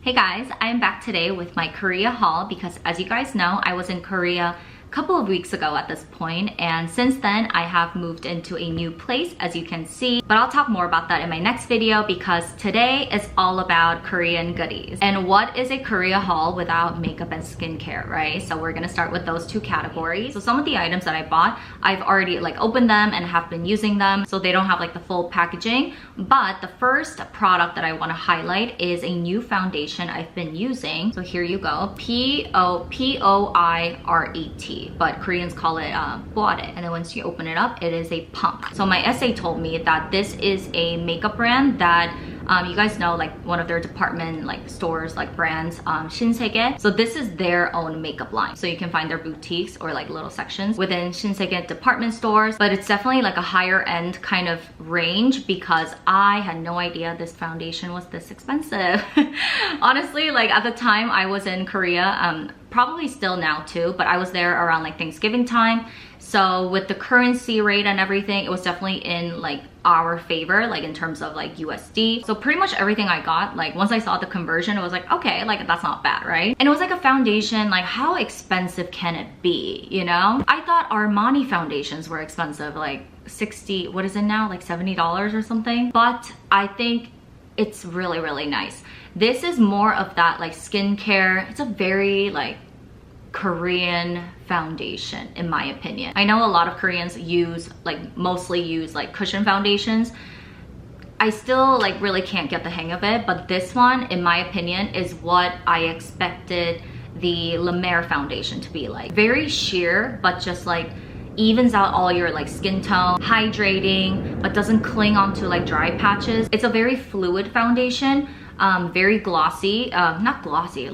Hey guys, I'm back today with my Korea haul because as you guys know, I was in Korea a couple of weeks ago at this point, and since then I have moved into a new place, as you can see, but I'll talk more about that in my next video because today is all about Korean goodies. And what is a Korea haul without makeup and skincare, right? So we're gonna start with those two categories. So some of the items that I bought, I've already opened them and have been using them, so they don't have the full packaging. But the first product that I want to highlight is a new foundation I've been using. So here you go, P-O-I-R-E-T, but Koreans call it kbeauty. And then once you open it up, it is a pump. So my essay told me that this is a makeup brand that you guys know, one of their department stores, brands, Shinsegae. So this is their own makeup line. So you can find their boutiques or little sections within Shinsegae department stores. But it's definitely a higher end kind of range because I had no idea this foundation was this expensive. Honestly, at the time I was in Korea, probably still now too, but I was there around Thanksgiving time. So with the currency rate and everything, it was definitely in our favor, in terms of USD. So pretty much everything I got, once I saw the conversion, it was okay, that's not bad, right? And it was a foundation, how expensive can it be, you know? I thought Armani foundations were expensive, 60, what is it now? $70 or something. But I think it's really, really nice. This is more of that skincare. It's a very Korean foundation, in my opinion. I know a lot of Koreans use mostly use cushion foundations. I still really can't get the hang of it, but this one, in my opinion, is what I expected the La Mer foundation to be like. Very sheer, but just evens out all your skin tone, hydrating, but doesn't cling onto dry patches. It's a very fluid foundation, very glossy, not glossy,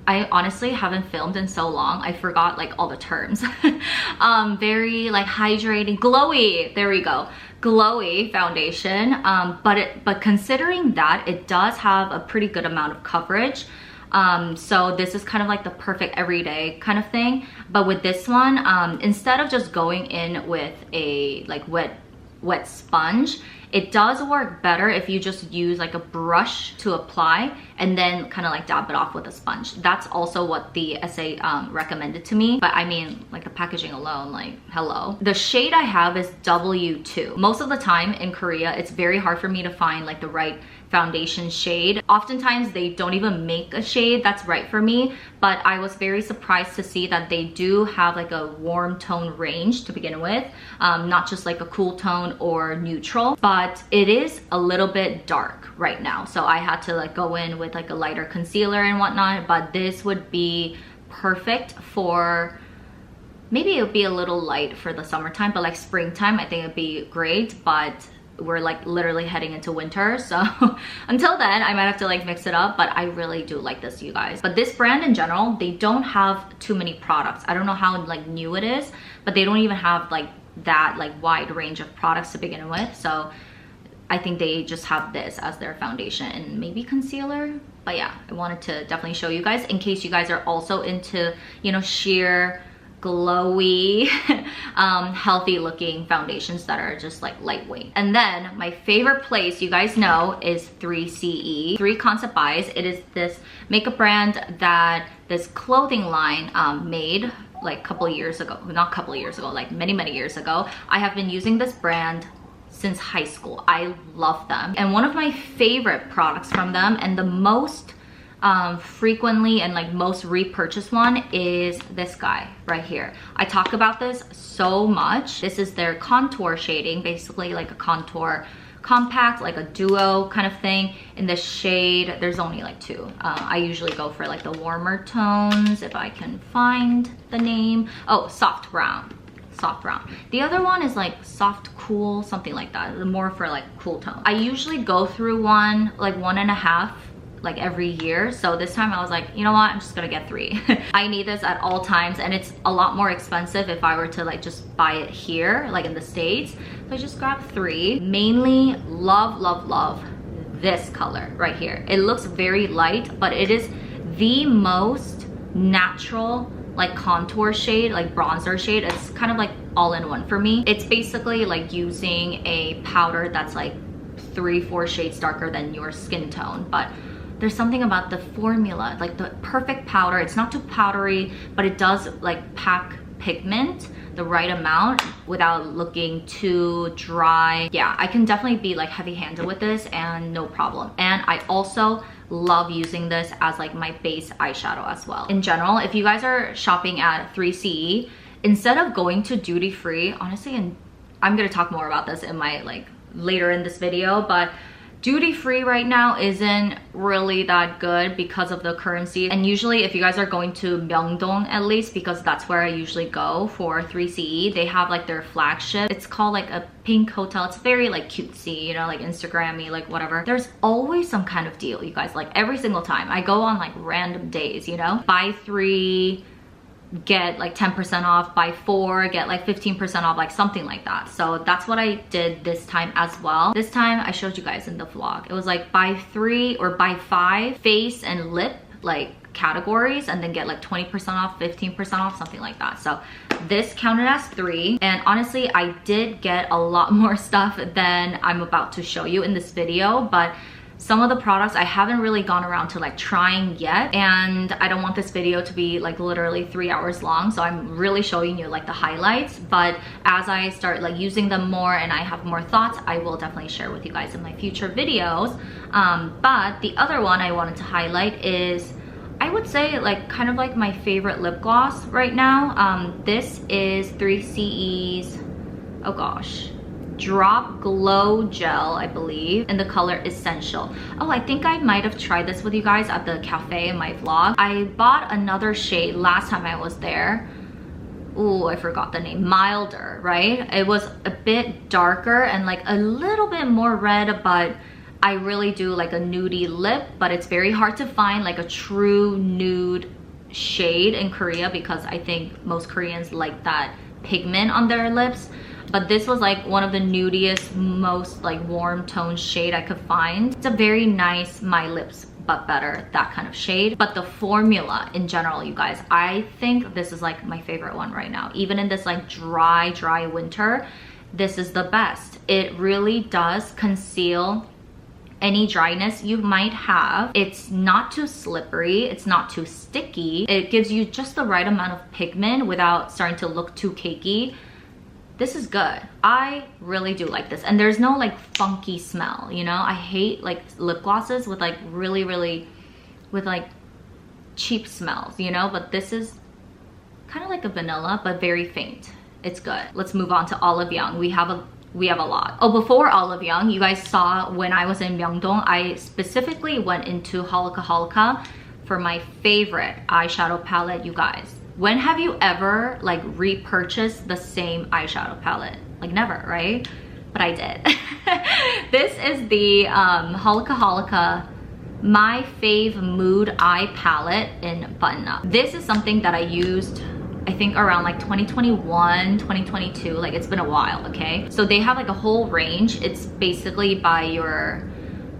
I honestly haven't filmed in so long, I forgot all the terms. Very hydrating, glowy, there we go, glowy foundation. But considering that, it does have a pretty good amount of coverage. So this is kind of the perfect everyday kind of thing. But with this one, instead of just going in with a wet sponge, it does work better if you just use a brush to apply and then kind of dab it off with a sponge. That's also what the essay recommended to me. But I mean, the packaging alone, hello. The shade I have is W2. Most of the time in Korea, it's very hard for me to find the right foundation shade. Oftentimes they don't even make a shade that's right for me, but I was very surprised to see that they do have a warm tone range to begin with, not just a cool tone or neutral, but it is a little bit dark right now. So I had to go in with a lighter concealer and whatnot, but this would be perfect for, maybe it would be a little light for the summertime, but springtime I think it'd be great. But we're literally heading into winter, so until then I might have to mix it up. But I really do like this, you guys. But this brand in general, they don't have too many products. I don't know how new it is, but they don't even have that wide range of products to begin with. So I think they just have this as their foundation and maybe concealer. But yeah, I wanted to definitely show you guys in case you guys are also into, you know, sheer glowy healthy looking foundations that are just lightweight. And then my favorite place, you guys know, is 3CE, 3 Concept Buys. It is this makeup brand that this clothing line made a couple years ago, not a couple years ago, many years ago. I have been using this brand since high school. I love them, and one of my favorite products from them, and the most frequently and most repurchased one, is this guy right here. I talk about this so much. This is their contour shading, basically a contour compact, a duo kind of thing. In the shade, there's only 2. I usually go for the warmer tones, if I can find the name. Oh, soft brown. Soft brown. The other one is soft cool, something like that, more for cool tone. I usually go through one, 1.5 every year. So this time I was you know what, I'm just gonna get 3. I need this at all times, and it's a lot more expensive if I were to just buy it here in the States. So I just grabbed 3. Mainly love this color right here. It looks very light, but it is the most natural contour shade, bronzer shade. It's kind of all-in-one for me. It's basically using a powder that's 3-4 shades darker than your skin tone, but there's something about the formula, like the perfect powder. It's not too powdery, but it does like pack pigment the right amount without looking too dry. Yeah, I can definitely be like heavy-handed with this and no problem. And I also love using this as like my base eyeshadow as well. In general, if you guys are shopping at 3CE, instead of going to duty free, honestly, and I'm gonna talk more about this in my like later in this video, but duty free right now isn't really that good because of the currency. And usually if you guys are going to Myeongdong, at least, because that's where I usually go for 3CE, they have like their flagship. It's called like a pink hotel. It's very like cutesy, you know, like Instagrammy, like whatever. There's always some kind of deal, you guys, like every single time. I go on like random days, you know, buy 3 get like 10% off, buy 4 get like 15% off, like something like that. So that's what I did this time as well. This time I showed you guys in the vlog, it was like buy 3 or buy 5 face and lip like categories and then get like 20% off, 15% off, something like that. So this counted as 3, and honestly I did get a lot more stuff than I'm about to show you in this video, but some of the products I haven't really gone around to like trying yet, and I don't want this video to be like literally 3 hours long, so I'm really showing you like the highlights. But as I start like using them more and I have more thoughts, I will definitely share with you guys in my future videos. But the other one I wanted to highlight is, I would say like kind of like my favorite lip gloss right now. This is 3CE's, oh gosh, Drop Glow Gel, I believe, in the color Essential. Oh, I think I might have tried this with you guys at the cafe in my vlog. I bought another shade last time I was there. Oh, I forgot the name. Milder, right? It was a bit darker and like a little bit more red, but I really do like a nudie lip, but it's very hard to find like a true nude shade in Korea because I think most Koreans like that pigment on their lips. But this was like one of the nudiest, most like warm tone shade I could find. It's a very nice My Lips But Better, that kind of shade. But the formula in general, you guys, I think this is like my favorite one right now. Even in this like dry winter, this is the best. It really does conceal any dryness you might have. It's not too slippery, it's not too sticky. It gives you just the right amount of pigment without starting to look too cakey. This is good. I really do like this. And there's no like funky smell, you know? I hate like lip glosses with like really with like cheap smells, you know? But this is kind of like a vanilla, but very faint. It's good. Let's move on to Olive Young. We have a lot. Oh, before Olive Young, you guys saw when I was in Myeongdong, I specifically went into Holika for my favorite eyeshadow palette, you guys. When have you ever like repurchased the same eyeshadow palette? Like never, right? But I did. This is the Holika My Fave Mood Eye Palette in Button Up. This is something that I used, I think around like 2021, 2022, like it's been a while, okay? So they have like a whole range. It's basically by your,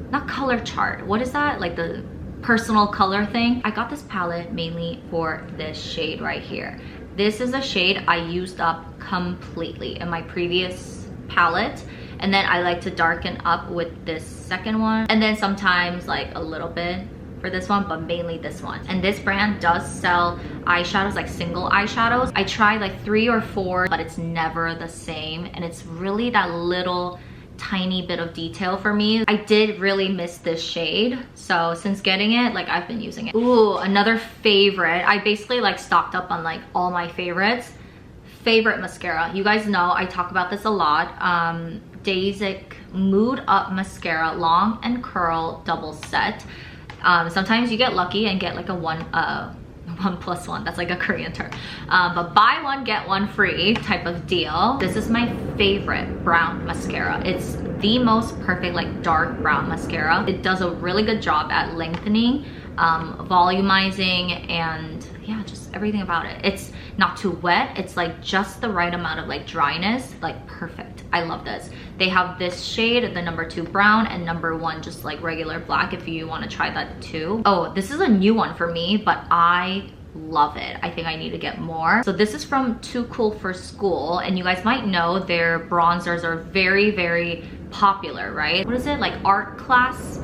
not color chart, what is that? Like the personal color thing. I got this palette mainly for this shade right here. This is a shade I used up completely in my previous palette, and then I like to darken up with this second one, and then sometimes like a little bit for this one, but mainly this one. And this brand does sell eyeshadows, like single eyeshadows. I tried like 3 or 4, but it's never the same, and it's really that little tiny bit of detail for me. I did really miss this shade, so since getting it, like I've been using it. Ooh, another favorite. I basically like stocked up on like all my favorites. Favorite mascara. You guys know I talk about this a lot. Dasic Mood Up Mascara Long and Curl Double Set. Sometimes you get lucky and get like a 1+1, that's like a Korean term, but buy one get one free type of deal. This is my favorite brown mascara. It's the most perfect like dark brown mascara. It does a really good job at lengthening, volumizing, and yeah, just everything about it. It's not too wet, it's like just the right amount of like dryness, like perfect. I love this. They have this shade, the number 2 brown, and number 1 just like regular black if you want to try that too. Oh, this is a new one for me, but I love it. I think I need to get more. So this is from Too Cool for School, and you guys might know their bronzers are very popular, right? What is it, like art class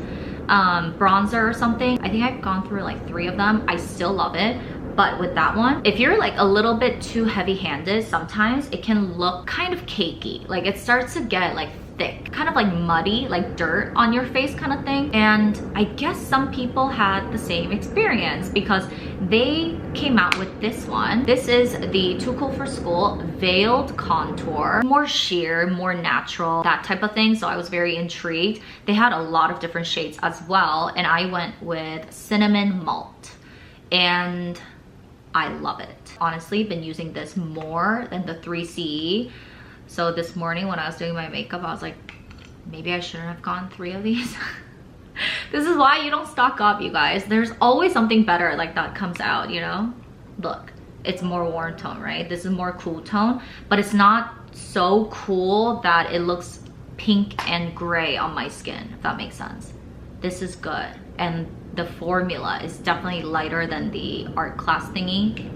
bronzer or something. I think I've gone through like 3 of them. I still love it. But with that one, if you're like a little bit too heavy-handed, sometimes it can look kind of cakey. Like it starts to get like thick, kind of like muddy, like dirt on your face kind of thing. And I guess some people had the same experience because they came out with this one. This is the Too Cool for School Veiled Contour. More sheer, more natural, that type of thing. So I was very intrigued. They had a lot of different shades as well. And I went with Cinnamon Malt. And I love it. Honestly, been using this more than the 3CE. So this morning when I was doing my makeup, I was like, maybe I shouldn't have gone 3 of these. This is why you don't stock up, you guys. There's always something better like that comes out, you know? Look, it's more warm tone, right? This is more cool tone, but it's not so cool that it looks pink and gray on my skin, if that makes sense. This is good. And the formula is definitely lighter than the art class thingy.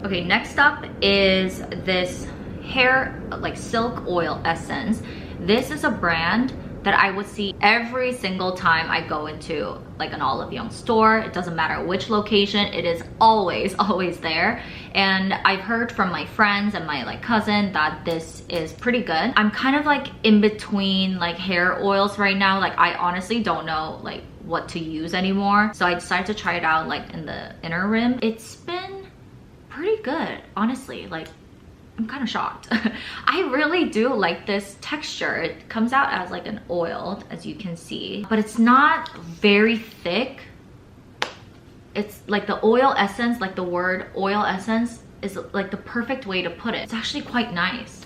Okay, next up is this hair like silk oil essence. This is a brand that I would see every single time I go into like an Olive Young store. It doesn't matter which location, it is always there. And I've heard from my friends and my like cousin that this is pretty good. I'm kind of like in between like hair oils right now. Like I honestly don't know like what to use anymore. So I decided to try it out like in the inner rim. It's been pretty good, honestly. Like I'm kind of shocked. I really do like this texture. It comes out as like an oil, as you can see, but it's not very thick. It's like the oil essence, like the word oil essence is like the perfect way to put it. It's actually quite nice.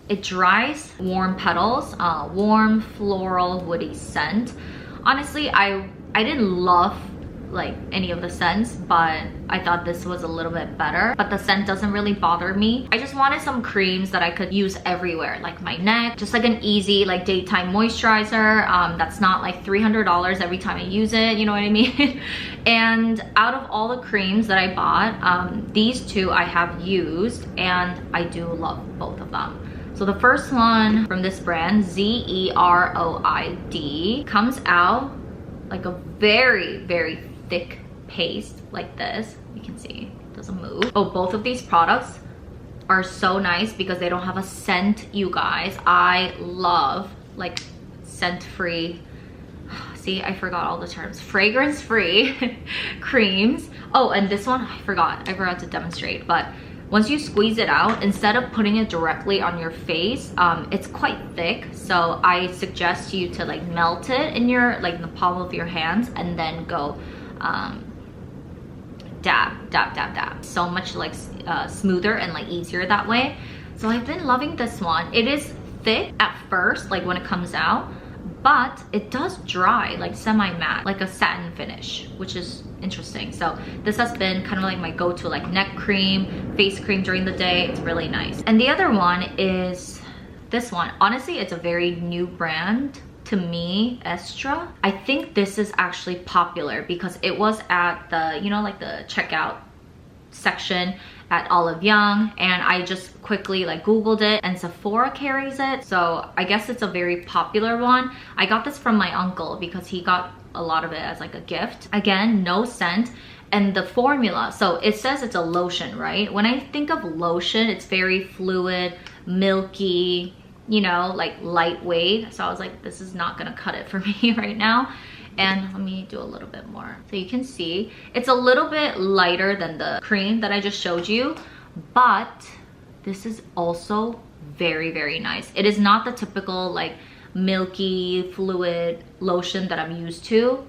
It dries, warm petals, warm floral woody scent. Honestly, I didn't love like any of the scents, but I thought this was a little bit better. But the scent doesn't really bother me. I just wanted some creams that I could use everywhere, like my neck, just like an easy like daytime moisturizer that's not like $300 every time I use it, you know what I mean? And out of all the creams that I bought, these 2 I have used and I do love both of them. So the first one from this brand, Zeroid, comes out like a very, very thick paste like this. You can see it doesn't move. Oh, both of these products are so nice because they don't have a scent, you guys. I love like scent-free, see, I forgot all the terms, fragrance-free creams. Oh, and this one, I forgot to demonstrate, but once you squeeze it out, instead of putting it directly on your face, it's quite thick. So I suggest you to like melt it in your, like the palm of your hands and then go dab, dab, dab, dab. So much like smoother and like easier that way. So I've been loving this one. It is thick at first, like when it comes out, but it does dry like semi-matte, like a satin finish, which is interesting. So this has been kind of like my go-to like neck cream, face cream during the day. It's really nice. And the other one is this one. Honestly, it's a very new brand to me, Estra. I think this is actually popular because it was at the, you know, like the checkout section at Olive Young, and I just quickly like googled it and Sephora carries it, so I guess it's a very popular one. I got this from my uncle because he got a lot of it as like a gift. Again, no scent. And the formula, so it says it's a lotion, right? When I think of lotion, it's very fluid, milky, you know, like lightweight. So I was like, this is not gonna cut it for me right now. And let me do a little bit more. So you can see it's a little bit lighter than the cream that I just showed you, but this is also very, very nice. It is not the typical like milky fluid lotion that I'm used to.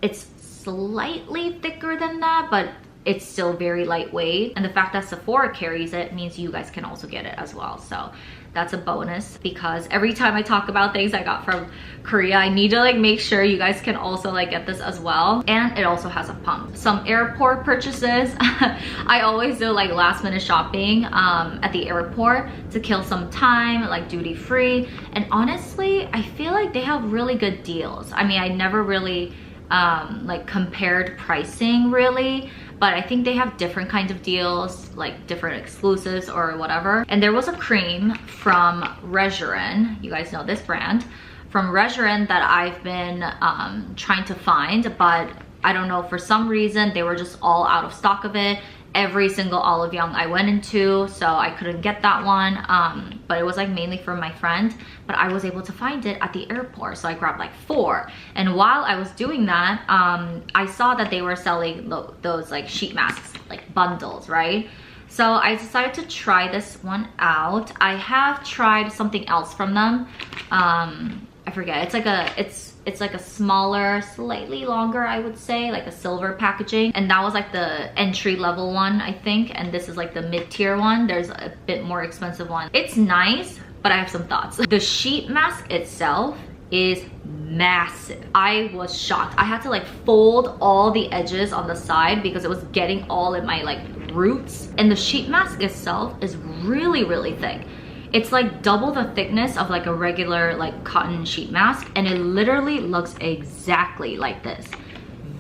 It's slightly thicker than that, but it's still very lightweight. And the fact that Sephora carries it means you guys can also get it as well. So that's a bonus, because every time I talk about things I got from Korea, I need to like make sure you guys can also like get this as well. And it also has a pump. Some airport purchases. I always do like last minute shopping at the airport to kill some time, like duty free. And honestly, I feel like they have really good deals. I mean, I never really like compared pricing really, but I think they have different kinds of deals, like different exclusives or whatever. And there was a cream from Regerin, you guys know this brand, from Regerin that I've been trying to find, but I don't know, for some reason they were just all out of stock of it. Every single Olive Young I went into, so I couldn't get that one, but it was like mainly for my friend, but I was able to find it at the airport, so I grabbed like 4. And while I was doing that, I saw that they were selling those like sheet masks, like bundles, right? So I decided to try this one out. I have tried something else from them. I forget, it's like a smaller, slightly longer, I would say, like a silver packaging, and that was like the entry level one, I think, and this is like the mid-tier one. There's a bit more expensive one. It's nice, but I have some thoughts. The sheet mask itself is massive. I was shocked. I had to like fold all the edges on the side because it was getting all in my like roots, and the sheet mask itself is really, really thick. It's like double the thickness of like a regular like cotton sheet mask, and it literally looks exactly like this.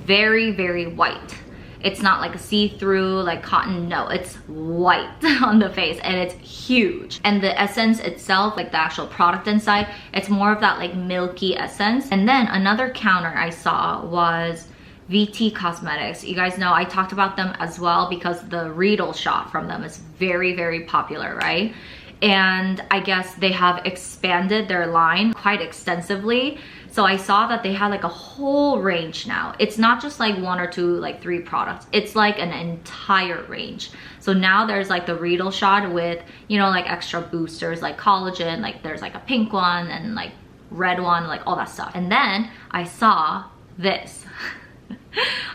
Very, very white. It's not like a see-through like cotton, no, it's white on the face, and it's huge. And the essence itself, like the actual product inside, it's more of that like milky essence. And then another counter I saw was VT Cosmetics. You guys know I talked about them as well because the Riedel shot from them is very, very popular, right? And I guess they have expanded their line quite extensively. So I saw that they had like a whole range now. It's not just like 1 or 2, like 3 products. It's like an entire range. So now there's like the Riedel shot with, you know, like extra boosters like collagen, like there's like a pink one and like red one, like all that stuff. And then I saw this.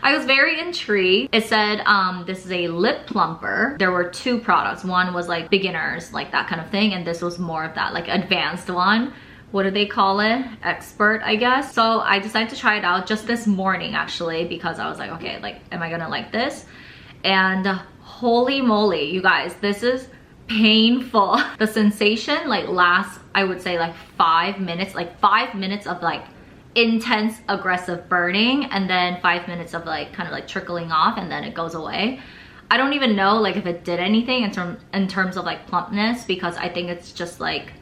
I was very intrigued. It said this is a lip plumper. There were 2 products. One was like beginners, like that kind of thing, and this was more of that like advanced one. What do they call it? Expert, I guess. So I decided to try it out just this morning actually, because I was like, okay, like am I gonna like this? And holy moly, you guys, this is painful. The sensation like lasts, I would say, like 5 minutes, like 5 minutes of like intense aggressive burning, and then 5 minutes of like kind of like trickling off, and then it goes away. I don't even know like if it did anything in terms of like plumpness, because I think it's just like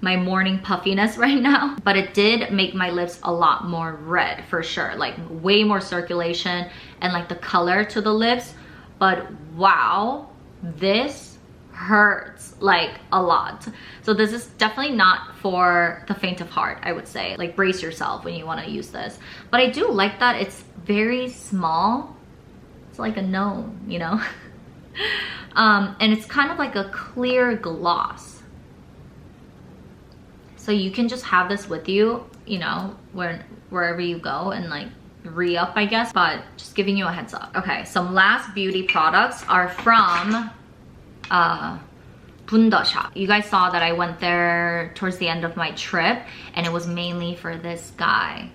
my morning puffiness right now, but it did make my lips a lot more red for sure, like way more circulation and like the color to the lips. But wow, this hurts like a lot. So this is definitely not for the faint of heart, I would say. Like brace yourself when you want to use this. But I do like that it's very small. It's like a gnome, you know? And it's kind of like a clear gloss. So you can just have this with you, you know, wherever you go and like re-up, I guess, but just giving you a heads up. Okay, some last beauty products are from Bunda shop. You guys saw that I went there towards the end of my trip, and it was mainly for this guy.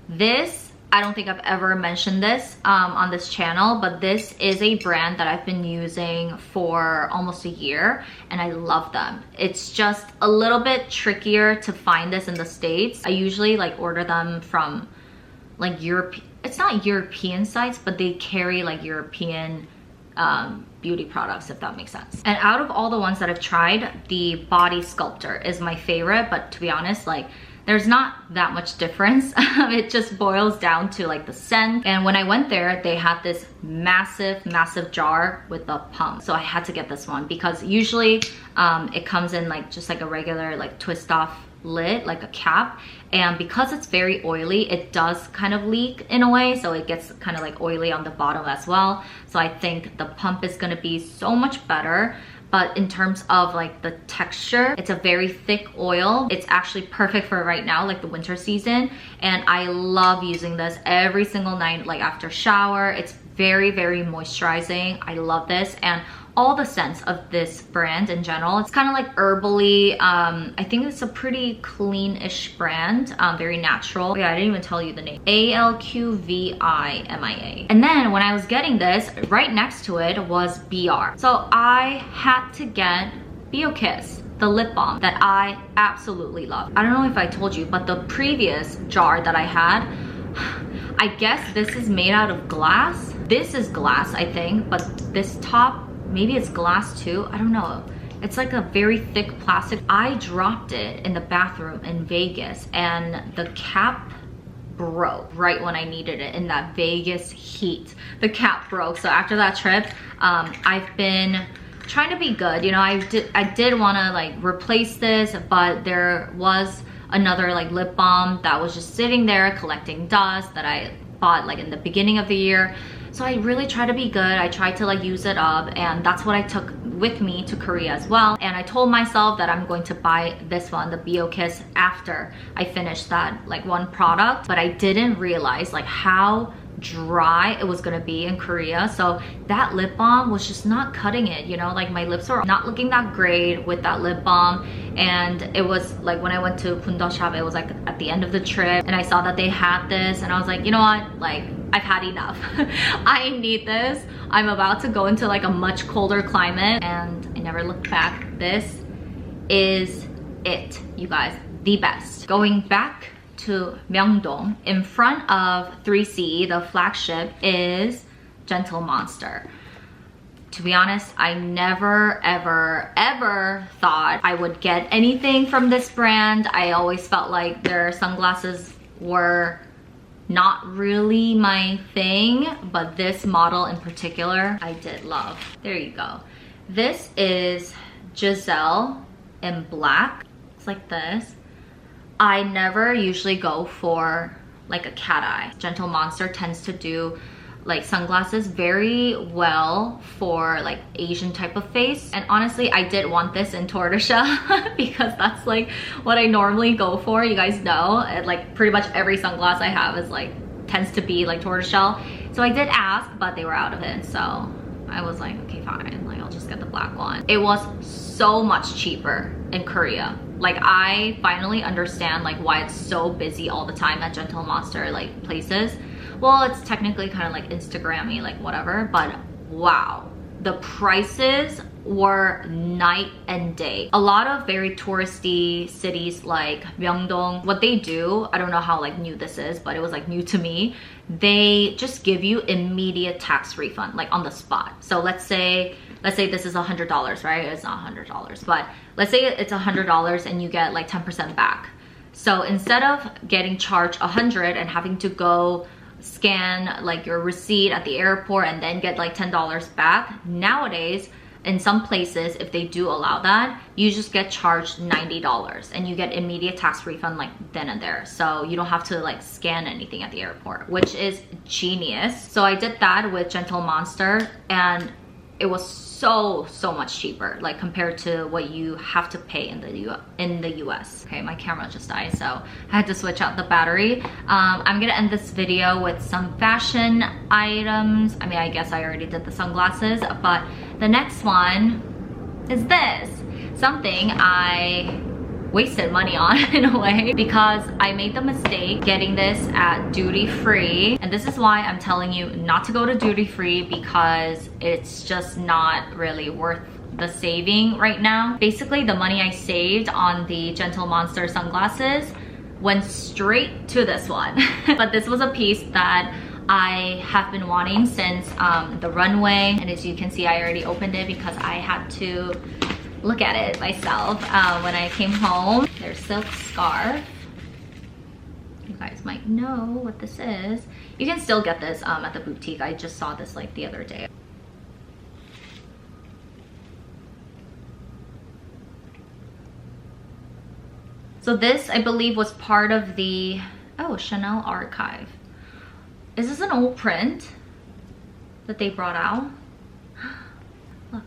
This, I don't think I've ever mentioned this on this channel, but this is a brand that I've been using for almost a year, and I love them. It's just a little bit trickier to find this in the States. I usually like order them from like it's not European sites, but they carry like European beauty products, if that makes sense. And out of all the ones that I've tried, the Body Sculptor is my favorite, but to be honest, like there's not that much difference. It just boils down to like the scent. And when I went there, they had this massive jar with the pump. So I had to get this one because usually it comes in like just like a regular like twist off lid, like a cap, and because it's very oily, it does kind of leak in a way, so it gets kind of like oily on the bottom as well. So I think the pump is going to be so much better. But in terms of like the texture, it's a very thick oil. It's actually perfect for right now, like the winter season, and I love using this every single night, like after shower. It's very moisturizing. I love this, and all the scents of this brand in general, it's kind of like herbally. I think it's a pretty clean-ish brand, very natural. Oh, yeah, I didn't even tell you the name. ALQVIMIA. And then when I was getting this, right next to it was BR. So I had to get BioKiss, the lip balm that I absolutely love. I don't know if I told you, but the previous jar that I had, I guess this is made out of glass. This is glass, I think, but this top, maybe it's glass too. I don't know. It's like a very thick plastic. I dropped it in the bathroom in Vegas and the cap broke right when I needed it in that Vegas heat. The cap broke. So after that trip, I've been trying to be good. You know, I did want to like replace this, but there was another like lip balm that was just sitting there collecting dust that I bought like in the beginning of the year. So I really try to be good. I tried to like use it up, and that's what I took with me to Korea as well. And I told myself that I'm going to buy this one, the kbeauty, after I finished that like one product, but I didn't realize like how dry it was gonna be in Korea. So that lip balm was just not cutting it, you know, like my lips were not looking that great with that lip balm. And it was like when I went to Bunda shop, it was like at the end of the trip, and I saw that they had this, and I was like, you know what, like I've had enough. I need this. I'm about to go into like a much colder climate, and I never looked back. This is it, you guys, the best. Going back to Myeongdong, in front of 3C, the flagship, is Gentle Monster. To be honest, I never ever thought I would get anything from this brand. I always felt like their sunglasses were not really my thing, but this model in particular I did love. There you go. This is Giselle in black. It's like this. I never usually go for like a cat eye. Gentle Monster tends to do like sunglasses very well for like Asian type of face. And honestly, I did want this in tortoiseshell because that's like what I normally go for. You guys know, like pretty much every sunglass I have is like tends to be like tortoiseshell. So I did ask, but they were out of it. So I was like, okay, fine, like I'll just get the black one. It was so much cheaper in Korea. Like I finally understand like why it's so busy all the time at Gentle Monster like places. Well, it's technically kind of like Instagram-y, like whatever, but wow, the prices were night and day. A lot of very touristy cities like Myeongdong, what they do, I don't know how like new this is, but it was like new to me. They just give you immediate tax refund, like on the spot. So let's say this is $100, right? It's not $100, but let's say it's $100 and you get like 10% back. So instead of getting charged $100 and having to go scan like your receipt at the airport and then get like $10 back, nowadays in some places, if they do allow that, you just get charged $90 and you get immediate tax refund like then and there. So you don't have to like scan anything at the airport, which is genius. So I did that with Gentle Monster, and it was so much cheaper, like compared to what you have to pay in the US. Okay, my camera just died, so I had to switch out the battery. I'm gonna end this video with some fashion items. I mean, I guess I already did the sunglasses, but the next one is this. Something I wasted money on in a way, because I made the mistake getting this at duty free, and this is why I'm telling you not to go to duty free, because it's just not really worth the saving right now. Basically, the money I saved on the Gentle Monster sunglasses went straight to this one. But this was a piece that I have been wanting since the runway, and as you can see, I already opened it because I had to look at it myself when I came home. There's silk scarf. You guys might know what this is. You can still get this at the boutique. I just saw this like the other day. So this, I believe, was part of the, oh, Chanel archive. Is this an old print that they brought out? Look,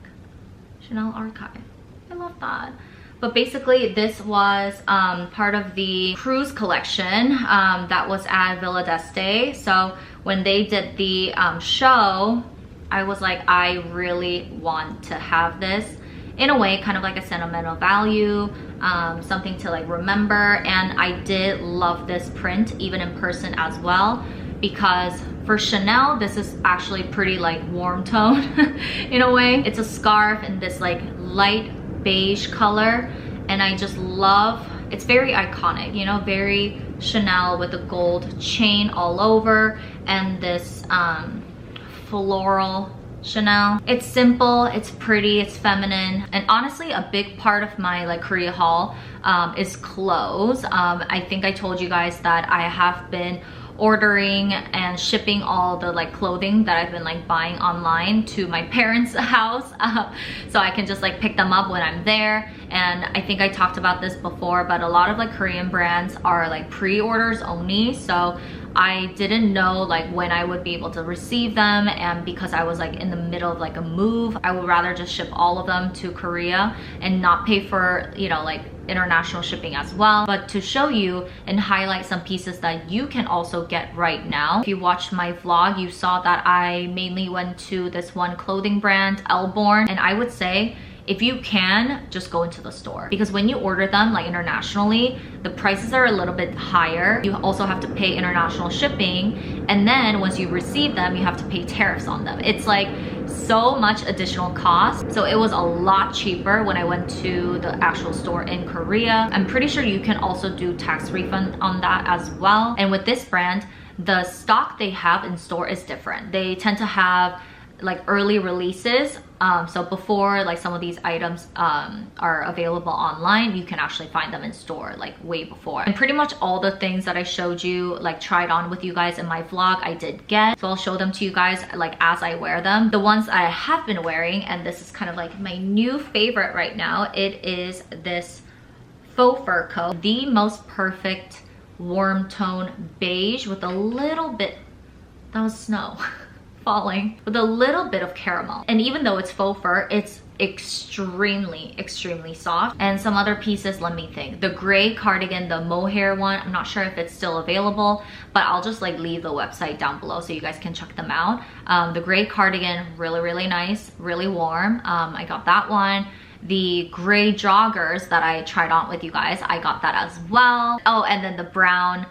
Chanel archive. I love that. But basically, this was part of the cruise collection that was at Villa d'Este. So when they did the show, I was like, I really want to have this. In a way, kind of like a sentimental value, something to like remember. And I did love this print, even in person as well, because for Chanel, this is actually pretty like warm tone in a way. It's a scarf in this like light beige color, and I just love, it's very iconic, you know, very Chanel with a gold chain all over and this floral Chanel. It's simple, it's pretty, it's feminine, and honestly a big part of my like Korea haul is clothes. I think I told you guys that I have been ordering and shipping all the like clothing that I've been like buying online to my parents' house, so I can just like pick them up when I'm there. And I think I talked about this before, but a lot of like Korean brands are like pre-orders only, so I didn't know like when I would be able to receive them, and because I was like in the middle of like a move, I would rather just ship all of them to Korea and not pay for, you know, like international shipping as well. But to show you and highlight some pieces that you can also get right now. If you watched my vlog, you saw that I mainly went to this one clothing brand, Elborn, and I would say if you can, just go into the store, because when you order them like internationally, the prices are a little bit higher. You also have to pay international shipping, and then once you receive them, you have to pay tariffs on them. It's like so much additional cost. So it was a lot cheaper when I went to the actual store in Korea. I'm pretty sure you can also do tax refund on that as well. And with this brand, the stock they have in store is different. They tend to have like early releases, so before like some of these items are available online, you can actually find them in store like way before. And pretty much all the things that I showed you, like tried on with you guys in my vlog, I did get, so I'll show them to you guys like as I wear them. The ones I have been wearing, and this is kind of like my new favorite right now, it is this faux fur coat, the most perfect warm tone beige with a little bit, that was snow falling, with a little bit of caramel. And even though it's faux fur, it's extremely soft. And some other pieces, let me think, the gray cardigan, the mohair one, I'm not sure if it's still available, but I'll just like leave the website down below so you guys can check them out. The gray cardigan, really nice, really warm. I got that one. The gray joggers that I tried on with you guys, I got that as well. Oh, and then the brown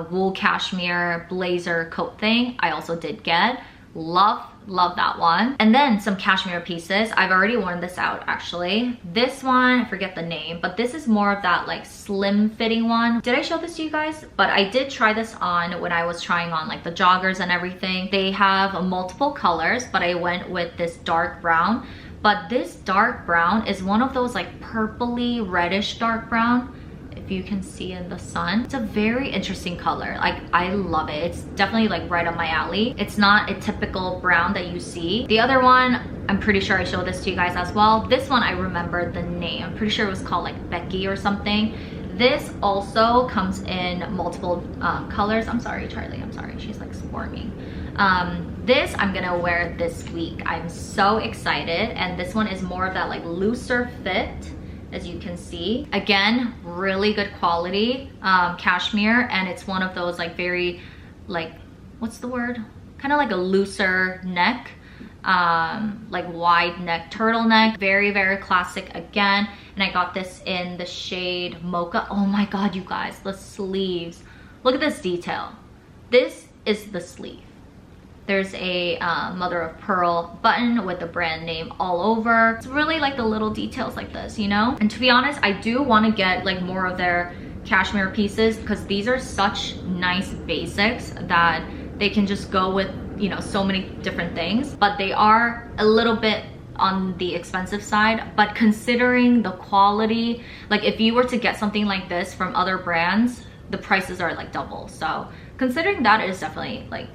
wool cashmere blazer coat thing, I also did get. Love that one. And then some cashmere pieces. I've already worn this out actually. This one, I forget the name, but this is more of that like slim fitting one. Did I show this to you guys? But I did try this on when I was trying on like the joggers and everything. They have multiple colors, but I went with this dark brown. But this dark brown is one of those like purpley reddish dark brown, if you can see in the sun. It's a very interesting color. Like I love it. It's definitely like right up my alley. It's not a typical brown that you see. The other one, I'm pretty sure I showed this to you guys as well. This one I remember the name. I'm pretty sure it was called like Becky or something. This also comes in multiple colors. I'm sorry, Charlie, I'm sorry. She's like squirming. This I'm gonna wear this week. I'm so excited. And this one is more of that like looser fit, as you can see. Again, really good quality cashmere, and it's one of those like very like, what's the word? Kind of like a looser neck, like wide neck turtleneck. Very classic again. And I got this in the shade Mocha. Oh my god, you guys, the sleeves. Look at this detail. This is the sleeve. There's a mother of pearl button with the brand name all over. It's really like the little details like this, you know? And to be honest, I do want to get like more of their cashmere pieces, because these are such nice basics that they can just go with, you know, so many different things. But they are a little bit on the expensive side, but considering the quality, like if you were to get something like this from other brands, the prices are like double. So considering that, it is definitely like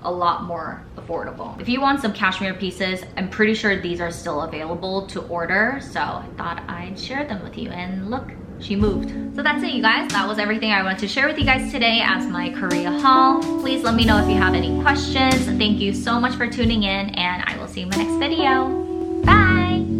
a lot more affordable. If you want some cashmere pieces, I'm pretty sure these are still available to order, so I thought I'd share them with you. And look, she moved. So that's it, you guys. That was everything I wanted to share with you guys today as my Korea haul. Please let me know if you have any questions. Thank you so much for tuning in, and I will see you in my next video. Bye!